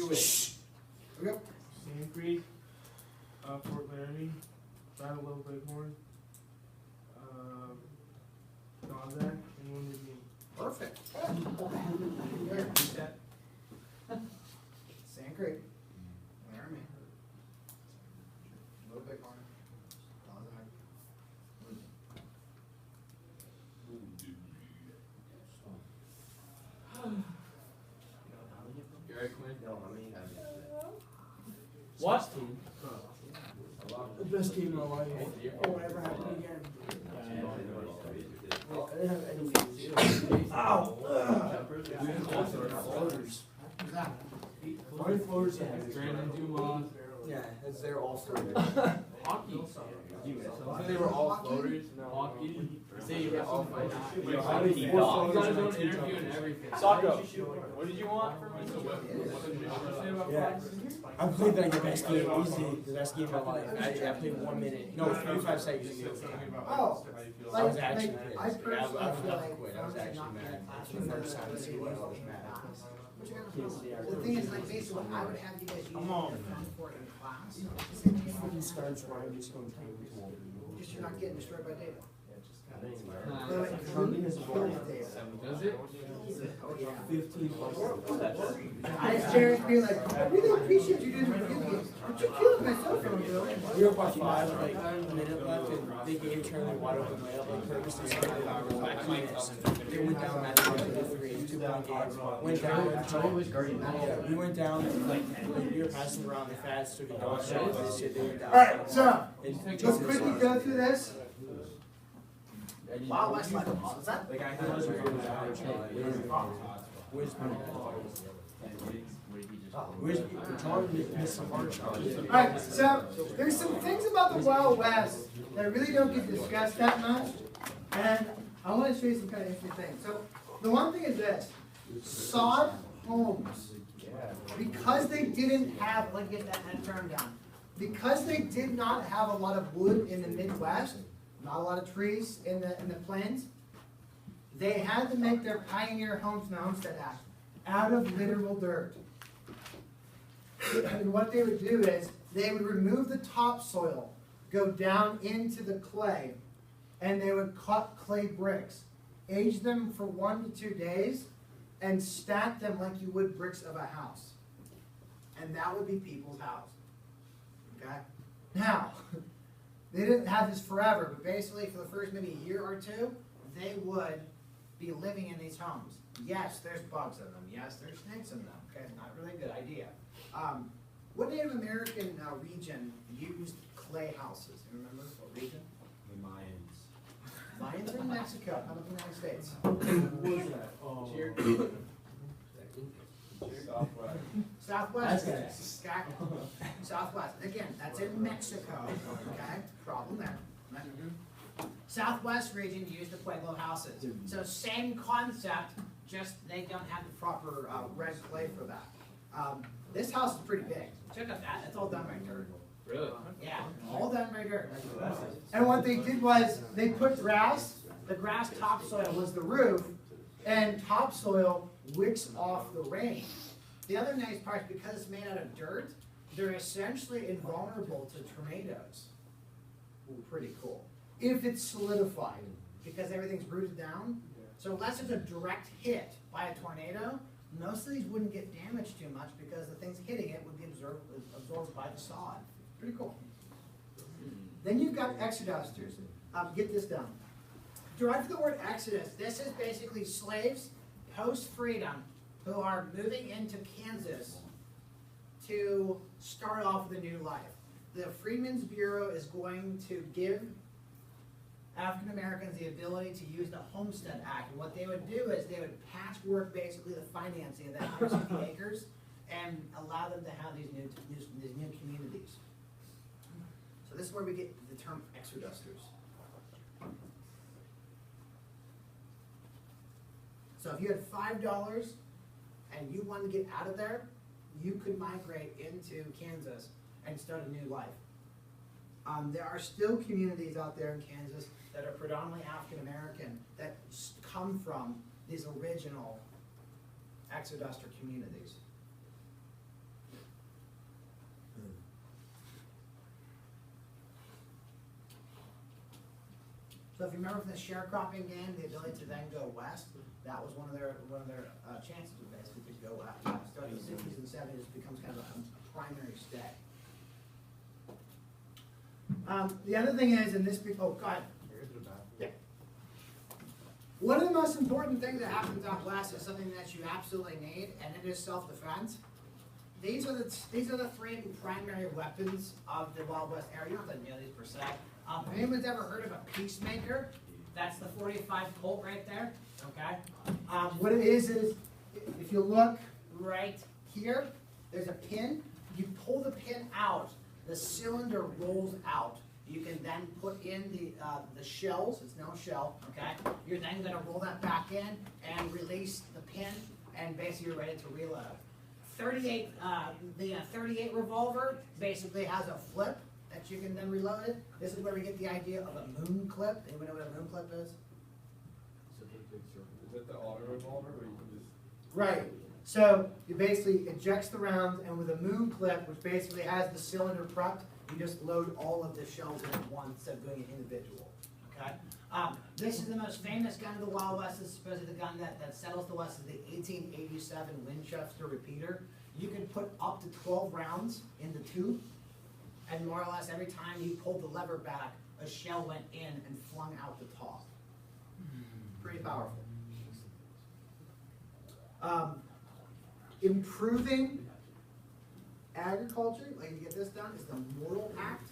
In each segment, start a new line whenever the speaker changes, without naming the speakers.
do it.
Here we go.
Sand Creek, Fort Laramie, Battle Little Bighorn, Gonzac, and Wounded Knee.
Perfect.
Here,
Set. Sand Creek. Laramie. Little Bighorn. Gonzac.
You ready, Quinn?
No, how many have you?
What?
A lot.
The best game of my life.
Oh,
Oh, ever happened again.
Well,
I didn't have any.
Ow!
Floaters. Mine floaters have Brandon Dumas.
Yeah, it's they're all floaters.
Hockey.
So they were all floaters?
Hockey.
Say you got all five.
You
You
gotta do an interview and everything.
Socko, what did you want from me?
Yeah. I played like the best game, easily the best game of my life. I played 1 minute, no, 35 seconds ago.
Oh,
I was actually
like,
pissed.
I personally
I
feel
have to
like
quit. I was actually mad. For the first time this year, I was mad.
the thing is, like, basically, what I would have you guys use for in class.
Fucking starts where I'm just going to
Just you're not getting destroyed by data.
Does it?
Oh, yeah.
15
I shared me like, I really appreciate you doing the review games, but you're killing my cell phone, Bill.
We were about 5 with like a minute left, and they gave Charlie wide open layup, like purposely so they were back minutes. They went down that 3, 2-1 game. Went down. Charlie was guarding that. Yeah, we went down, and like we were passing around the fast, took a dog shot, but this shit, they went down.
Alright, so,
And
let's
just-
quickly go through this.
Wow,
West Side, what's that?
Like I had was Where's Charlie missed some hard shots?
Alright, so, there's some things about the Wild West that really don't get discussed that much, and I want to show you some kind of interesting things. So, the one thing is this, sod homes, because they didn't have, like, get that term down, because they did not have a lot of wood in the Midwest, not a lot of trees in the plains, they had to make their pioneer homes in the Homestead Act out of literal dirt. And what they would do is they would remove the topsoil, go down into the clay, and they would cut clay bricks, age them for 1 to 2 days, and stack them like you would bricks of a house. And that would be people's house. Okay? Now, they didn't have this forever, but basically for the first maybe a year or two, they would be living in these homes. Yes, there's bugs in them. Yes, there's snakes in them. Okay, not really a good idea. What Native American region used clay houses? You remember what region?
The Mayans.
Mayans are in Mexico, not in the United States.
What was that? Oh.
Southwest. Southwest. Again, that's in Mexico. Okay, problem there. Southwest region used the Pueblo houses. So same concept, just they don't have the proper red clay for that. This house is pretty big. Check out that. It's all done by dirt.
Really?
Yeah, all done by dirt. And what they did was they put grass. The grass topsoil was the roof, and topsoil wicks off the rain. The other nice part, because it's made out of dirt, they're essentially invulnerable to tornadoes. Ooh, pretty cool. If it's solidified, because everything's rooted down. So unless there's a direct hit by a tornado, most of these wouldn't get damaged too much because the things hitting it would be absorbed by the sod. Pretty cool. Then you've got exodusters. Get this down. Derived from the word exodus, this is basically slaves post-freedom who are moving into Kansas to start off with a new life. The Freedmen's Bureau is going to give African Americans the ability to use the Homestead Act. And what they would do is they would patchwork basically the financing of that 160 acres and allow them to have these new communities. So this is where we get the term exodusters. So if you had $5 and you wanted to get out of there, you could migrate into Kansas and start a new life. There are still communities out there in Kansas that are predominantly African American that come from these original exoduster communities. So if you remember from the sharecropping game, the ability to then go west, that was one of their chances of basically to go west. Starting in the 60s and 70s, it becomes kind of a primary stay. The other thing is, and this, oh, go ahead. Yeah. One of the most important things that happens out west is something that you absolutely need, and it is self-defense. These are the three primary weapons of the Wild West era. You don't have to know these per se. If anyone's ever heard of a peacemaker, that's the 45 Colt right there. Okay. What it is if you look right here, there's a pin. You pull the pin out, the cylinder rolls out. You can then put in the shells. It's now a shell. Okay. You're then going to roll that back in and release the pin, and basically you're ready to reload. 38, the 38 revolver basically has a flip that you can then reload it. This is where we get the idea of a moon clip. Anyone know what a moon clip is?
Is that the auto revolver where you can just?
Right. So you basically ejects the rounds, and with a moon clip, which basically has the cylinder prepped, you just load all of the shells in at once instead of doing it individual. Okay. This is the most famous gun of the Wild West. This is supposedly the gun that settles the West, is the 1887 Winchester repeater. You can put up to 12 rounds in the tube, and more or less every time you pulled the lever back, a shell went in and flung out the top. Pretty powerful. Improving agriculture, like you get this done, is the Morrill Act.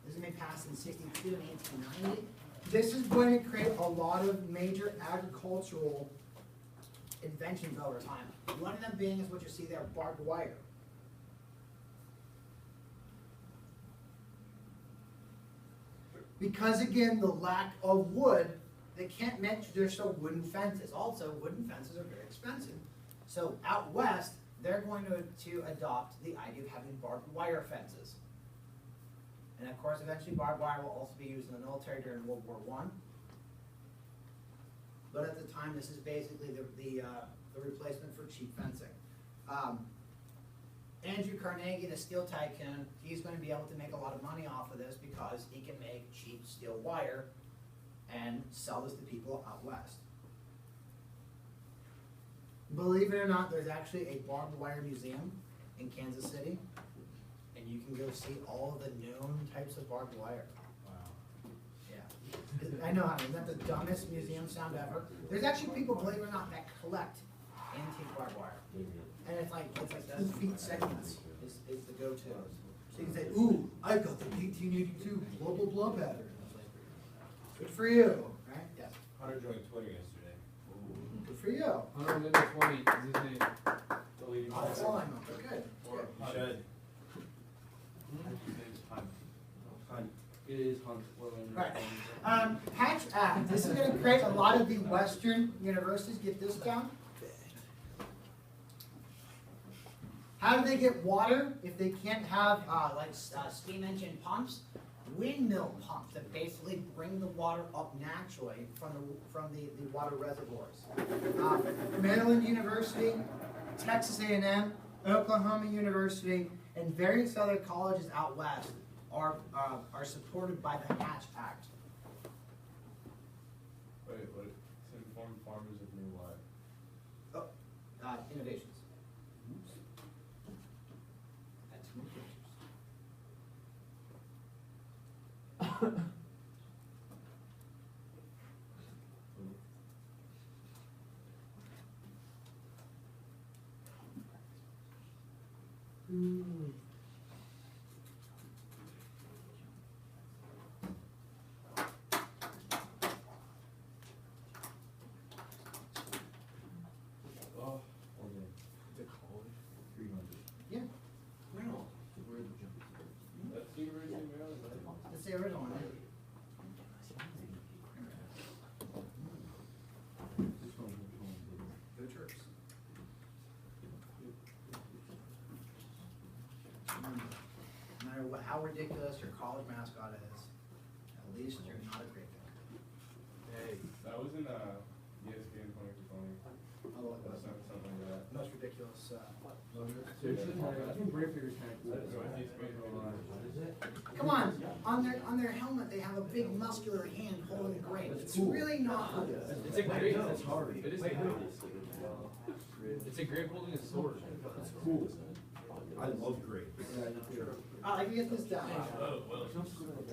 This is made passed in 62 and 1890. This is going to create a lot of major agricultural inventions over time. One of them being is what you see there, barbed wire. Because again, the lack of wood, they can't make traditional wooden fences. Also, wooden fences are very expensive. So out west, they're going to adopt the idea of having barbed wire fences. And of course, eventually barbed wire will also be used in the military during World War I. But at the time, this is basically the replacement for cheap fencing. Andrew Carnegie, the steel tycoon, he's going to be able to make a lot of money off of this because he can make cheap steel wire and sell this to people out west. Believe it or not, there's actually a barbed wire museum in Kansas City, and you can go see all of the known types of barbed wire. Wow. Yeah. I know, isn't that the dumbest museum sound ever? There's actually people, believe it or not, that collect antique barbed wire. And it's like 2 feet segments is the go-to. So you can say, ooh, I've got the 1882 blah blah blah pattern. Good for you, right? Yes.
Hunter joined Twitter yesterday.
Good for you.
120 is his name.
Deleting
Oh, that's all I know, but good. Good.
You should.
Hunt. It is Hunt.
Right. Hatch Act. This is going to create a lot of the Western universities. Get this down. How do they get water if they can't have steam engine pumps? Windmill pumps that basically bring the water up naturally from the water reservoirs. Maryland University, Texas A&M, Oklahoma University, and various other colleges out west are supported by the Hatch Act.
Wait, what? To inform farmers of new what?
Innovations.
Oh,
Yeah.
that's the University of Maryland, right?
That's the original one. Go Terps. No matter how ridiculous your college mascot is, at least you're not a great guy.
Hey, that was in ESPN 20 for 20.
Oh, know what
That's
the
something like that.
most ridiculous,
I think Brave Figure's kind of cool.
Come on their helmet, they have a big muscular hand holding a grape. It's really not cool.
It's a grape. That's hard. It is hard. It's a grape holding a sword. It's cool.
I love grapes.
I can get this down.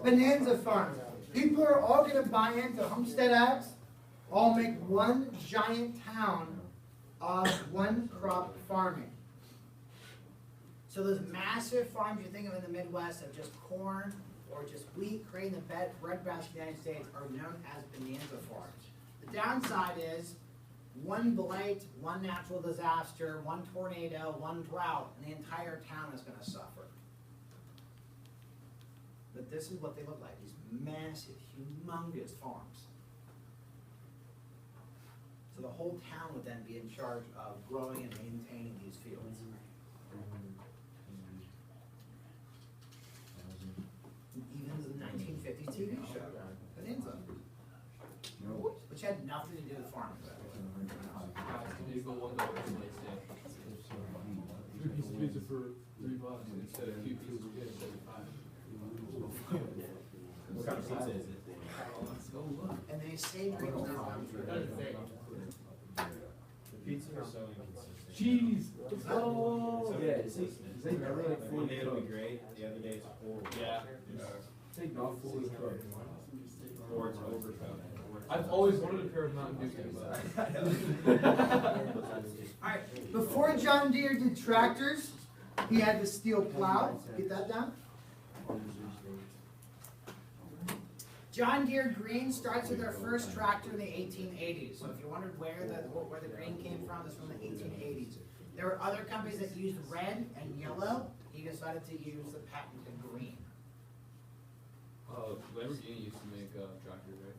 Bonanza Farm. People are all gonna buy into Homestead Acts, all make one giant town of one crop farming. So those massive farms you think of in the Midwest of just corn or just wheat creating the breadbasket of the United States are known as bonanza farms. The downside is one blight, one natural disaster, one tornado, one drought, and the entire town is gonna suffer. But this is what they look like, these massive, humongous farms. So the whole town would then be in charge of growing and maintaining these fields. Even the 1950s TV show, Bonanza, which had nothing to do with farming.
Illegal $1
Three piece of pizza for $3
instead of a few pieces of pizza, 75.
What kind of pizza is it?
And they say drink now.
The pizza are so inconsistent.
Cheese!
Oh!
Yeah, it's never like
One
fully
day it'll be
cooked.
great, the other day it's horrible.
Yeah.
It's like not fully cooked.
Or it's overcooked.
I've always wanted a pair of Mountain Dew, but
Alright, before John Deere did tractors, he had the steel plow. Get that down? John Deere Green starts with their first tractor in the 1880s. So if you wondered where the green came from, it's from the 1880s. There were other companies that used red and yellow. He decided to use the patented green.
Lamborghini used to make tractors, right?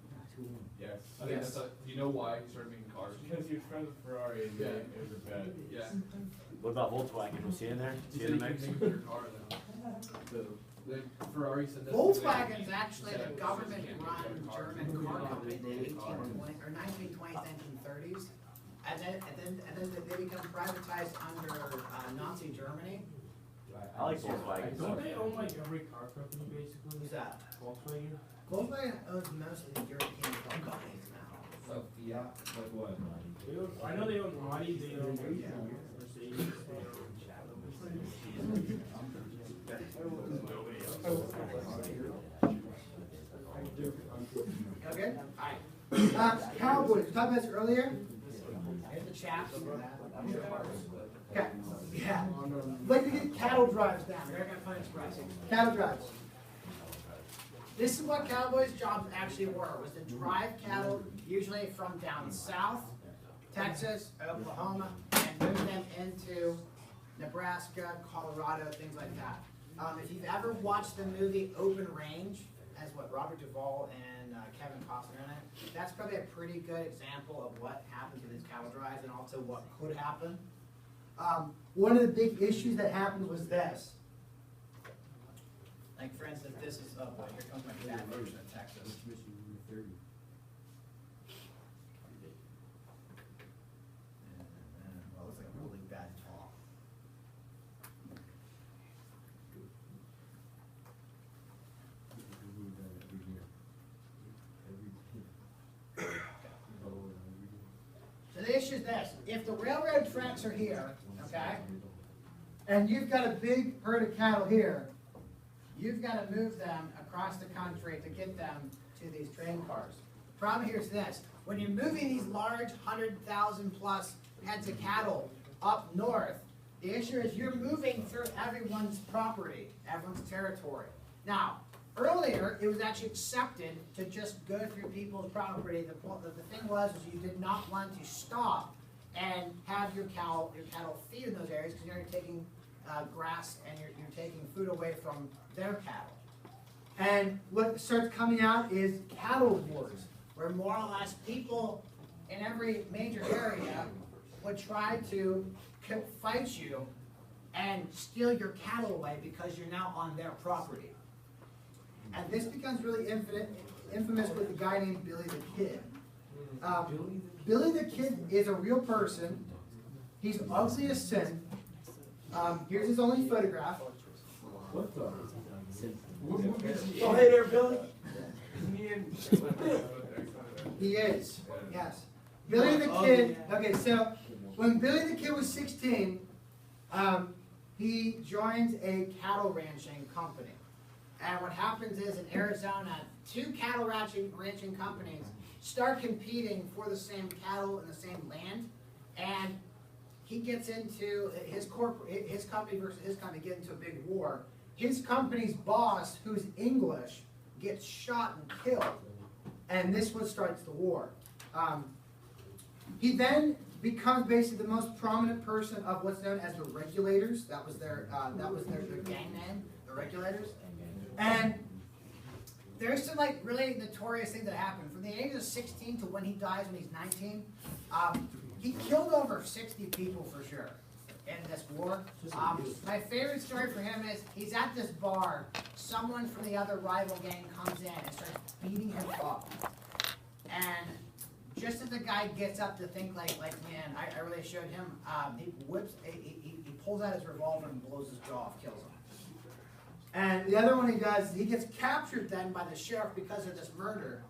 Yes.
I think that's do you know why he started making cars?
Because he was friends with Ferrari and
Yeah.
it was a bet.
Yeah.
What about Volkswagen? Was he in there?
He
See
said
the
he
mix?
could make a better car than the Ferrari said that.
Volkswagen's actually a government-run German car company in the 1820s or 1920s, 1930s, and then they become privatized under Nazi Germany.
I like Volkswagen.
Don't they own like every car company basically?
Who's that?
Volkswagen?
Volkswagen owns most of the European car companies now.
So, yeah, like what?
They own, I know they own Audi, they own Mercedes,
Okay? Alright. Cowboys, we talked about this earlier. Here's the chaps. Okay, yeah. Like to get cattle drives down, American Fun Express. Cattle drives. This is what cowboys' jobs actually were, was to drive cattle, usually from down south, Texas, Oklahoma, and move them into Nebraska, Colorado, things like that. If you've ever watched the movie Open Range, as what Robert Duvall and Kevin Costner in it, that's probably a pretty good example of what happens with these cattle drives and also what could happen. One of the big issues that happened was this. Like for instance, this is, oh boy, here comes my bad version of Texas. Well, it looks like a really bad talk. So the issue is this, if the railroad tracks are here, okay, and you've got a big herd of cattle here, you've got to move them across the country to get them to these train cars. The problem here is this, when you're moving these large 100,000 plus heads of cattle up north, the issue is you're moving through everyone's property, everyone's territory. Now, earlier, it was actually accepted to just go through people's property. The thing was you did not want to stop and have your cattle feed in those areas because you're taking grass and you're taking food away from their cattle. And what starts coming out is cattle wars, where more or less people in every major area would try to fight you and steal your cattle away because you're now on their property. And this becomes really infamous with a guy named Billy the Kid. Billy the Kid is a real person. He's ugly as sin. Here's his only photograph.
What the?
Oh, hey there, Billy.
He is, yes. Billy the Kid, okay, so when Billy the Kid was 16, he joins a cattle ranching company. And what happens is in Arizona, two cattle ranching companies start competing for the same cattle and the same land. And he gets into his company versus his company get into a big war. His company's boss, who's English, gets shot and killed. And this one starts the war. He then becomes basically the most prominent person of what's known as the Regulators. That was their gang name, the Regulators. And there's some like really notorious things that happened. From the age of 16 to when he dies when he's 19, he killed over 60 people for sure in this war. My favorite story for him is he's at this bar. Someone from the other rival gang comes in and starts beating him up. And just as the guy gets up to think like man, I really showed him, he pulls out his revolver and blows his jaw off, kills him. And the other one he does, he gets captured then by the sheriff because of this murder.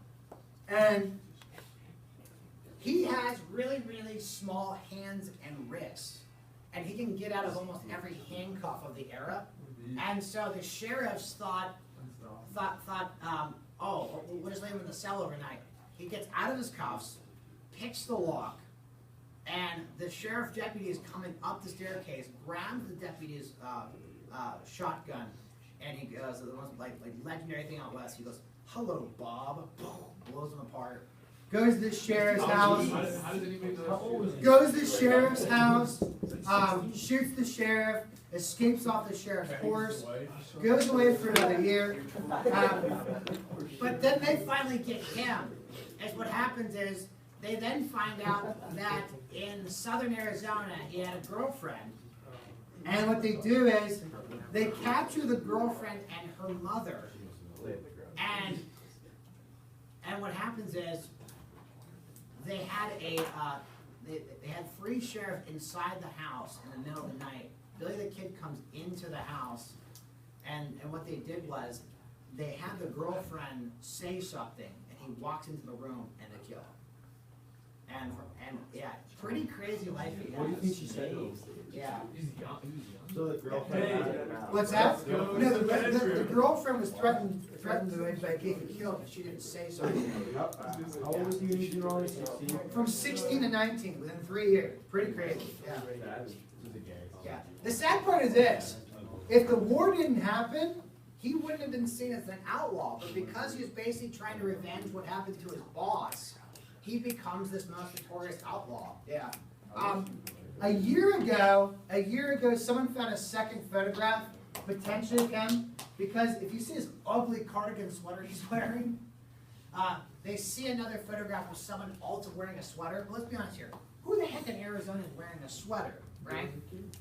And he has really, really small hands and wrists. And he can get out of almost every handcuff of the era. And so the sheriffs thought, oh, we'll just leave him in the cell overnight. He gets out of his cuffs, picks the lock, and the sheriff deputy is coming up the staircase, grabs the deputy's shotgun, and he goes, the most like legendary thing out west, he goes, "Hello, Bob," blows him apart. Goes to the sheriff's house.
How does anybody know?
Goes to the sheriff's house, shoots the sheriff, escapes off the sheriff's horse, goes away for another year. But then they finally get him. As what happens is, they then find out that in southern Arizona, he had a girlfriend. And what they do is, they capture the girlfriend and her mother. And what happens is, they had they had three sheriffs inside the house in the middle of the night. Billy the Kid comes into the house, and what they did was, they had the girlfriend say something, and he walks into the room and they kill him. And yeah, pretty crazy life he has.
What do you think she said?
Yeah.
He's young. He was young.
So the girlfriend.
What's that? No, the girlfriend was threatened to like get killed, but she didn't say something.
How old was he when you were only 16?
From 16 to 19, within 3 years. Pretty crazy. Yeah. Yeah. The sad part is this: if the war didn't happen, he wouldn't have been seen as an outlaw. But because he was basically trying to revenge what happened to his boss, he becomes this most notorious outlaw. Yeah. A year ago, someone found a second photograph, potentially of him, because if you see his ugly cardigan sweater he's wearing, they see another photograph of someone also wearing a sweater. But let's be honest here. Who the heck in Arizona is wearing a sweater, right?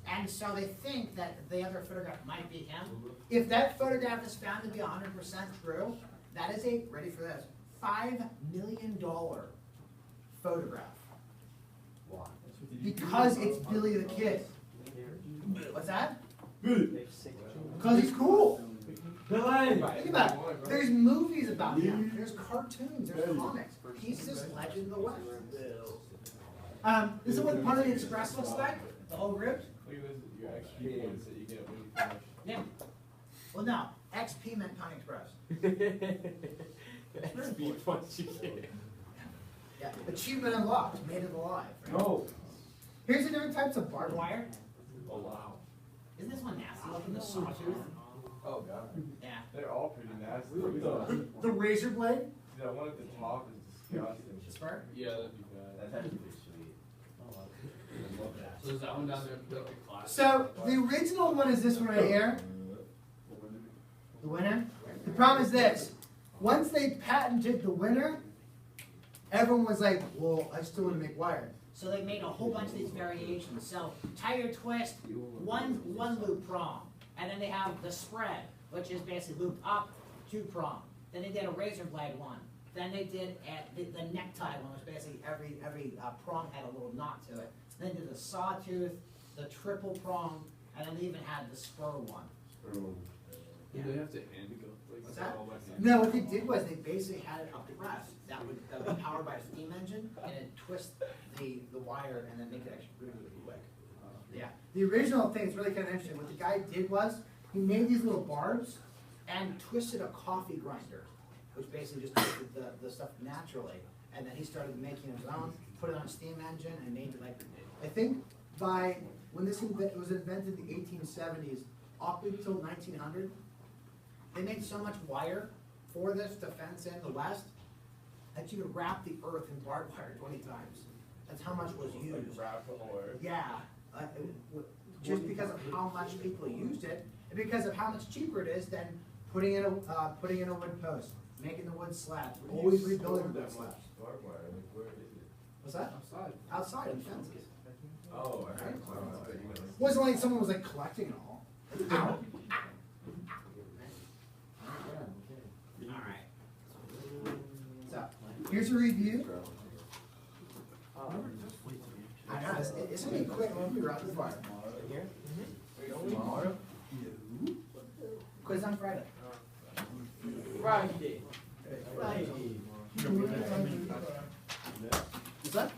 And so they think that the other photograph might be him. If that photograph is found to be 100% true, that is a, ready for this, $5 million photograph. Because it's Billy the Kid. What's that? Because he's cool. Think about it. There's movies about him. There's cartoons. There's comics. He's this legend of the West. This is what Pony Express looks like. The whole group.
Your XP points that you get when you finish.
Yeah. Well, no. XP meant Pony Express.
XP points you get.
Yeah. Achievement unlocked. Made it alive. Right?
No.
Here's the different types of barbed wire.
Oh wow.
Isn't this one nasty looking? The sawtooth.
Oh god.
Yeah.
They're all pretty nasty.
The razor blade.
That one at the top is disgusting.
The spur.
Yeah, that'd be bad.
That's actually pretty sweet.
So is that one down there like a class?
So the original one is this one right here. The winner. The problem is this: once they patented the winner, everyone was like, "Well, I still want to make wire." So they made a whole bunch of these variations. So tire twist, one loop prong, and then they have the spread, which is basically looped up, 2 prong. Then they did a razor blade one. Then they did the necktie one, which basically every prong had a little knot to it. Then they did the sawtooth, the triple prong, and then they even had the spur one.
Do they have to hand go? Like,
What's that?
all by hand?
No, what they did was they basically had a press that would be powered by a steam engine, and it'd twist the wire and then make it actually really, really quick. Yeah, the original thing is really kind of interesting. What the guy did was, he made these little barbs and twisted a coffee grinder, which basically just twisted the stuff naturally. And then he started making his own, put it on a steam engine, and made it like, I think by, when this was invented in the 1870s, up until 1900, they made so much wire for this to fence in the West that you could wrap the earth in barbed wire 20 times. That's how much was used.
Wrap the whole earth.
Yeah, just because of how much people used it, and because of how much cheaper it is than putting in a wood post, making the wood slabs, always rebuilding the wood slabs.
Barbed wire, like, where is it?
What's that?
Outside.
Outside in fences.
Oh, I heard clouds, but you know.
Wasn't like someone was like collecting it all. Ow. Alright. So, here's a review. I know, it's gonna be quick, we'll be rapid fire. Here?
Tomorrow?
Quiz on Friday.
Friday.
What's that?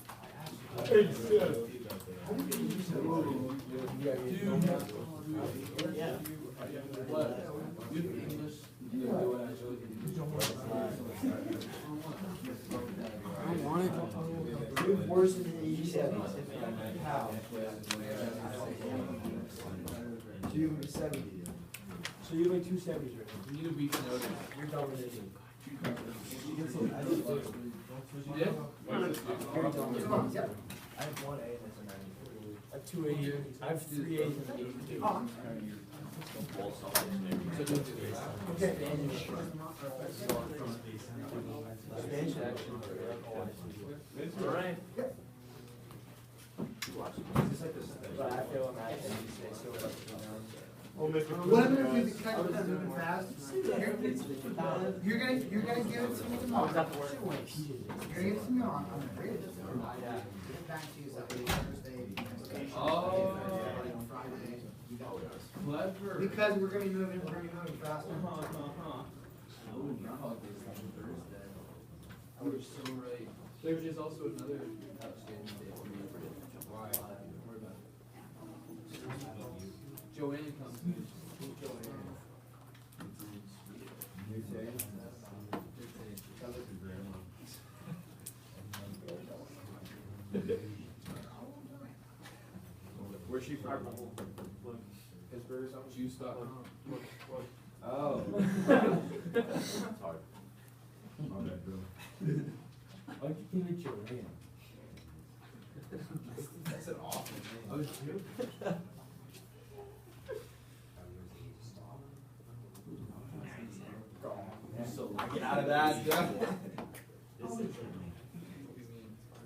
Yeah.
I don't want it.
You're worse than the 87s. How? 270. So you're like 270s right now.
We need a week's notice.
You're dominating.
You did?
Come on, yep.
I have 1 A and that's a 94. I have 2 A's. I have 3 A's and an 82.
Oh,
So don't do this.
okay.
Spanish action. Alright.
Yep.
But I feel I'm actually so
What I'm gonna do is kind of moving fast. You're gonna give it to me tomorrow. You're gonna give it to me on, I'm gonna read it. Get it back to you Thursday, Wednesday,
Oh.
Friday. You got this.
Clever.
Because we're gonna be moving faster.
You were so right. There is also another outstanding date. Why? Don't worry about it. Joanne comes.
Where's she from? Pittsburgh or something?
Juice stop.
Oh.
Hard. My bad, bro.
Why don't you give it Joanne?
That's an awful name.
I was too.
Get out of that.
Yeah,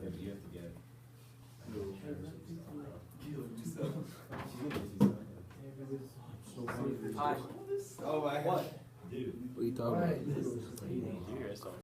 but you have to get.
Hi.
Oh my.
What?
Dude.
What are you talking about?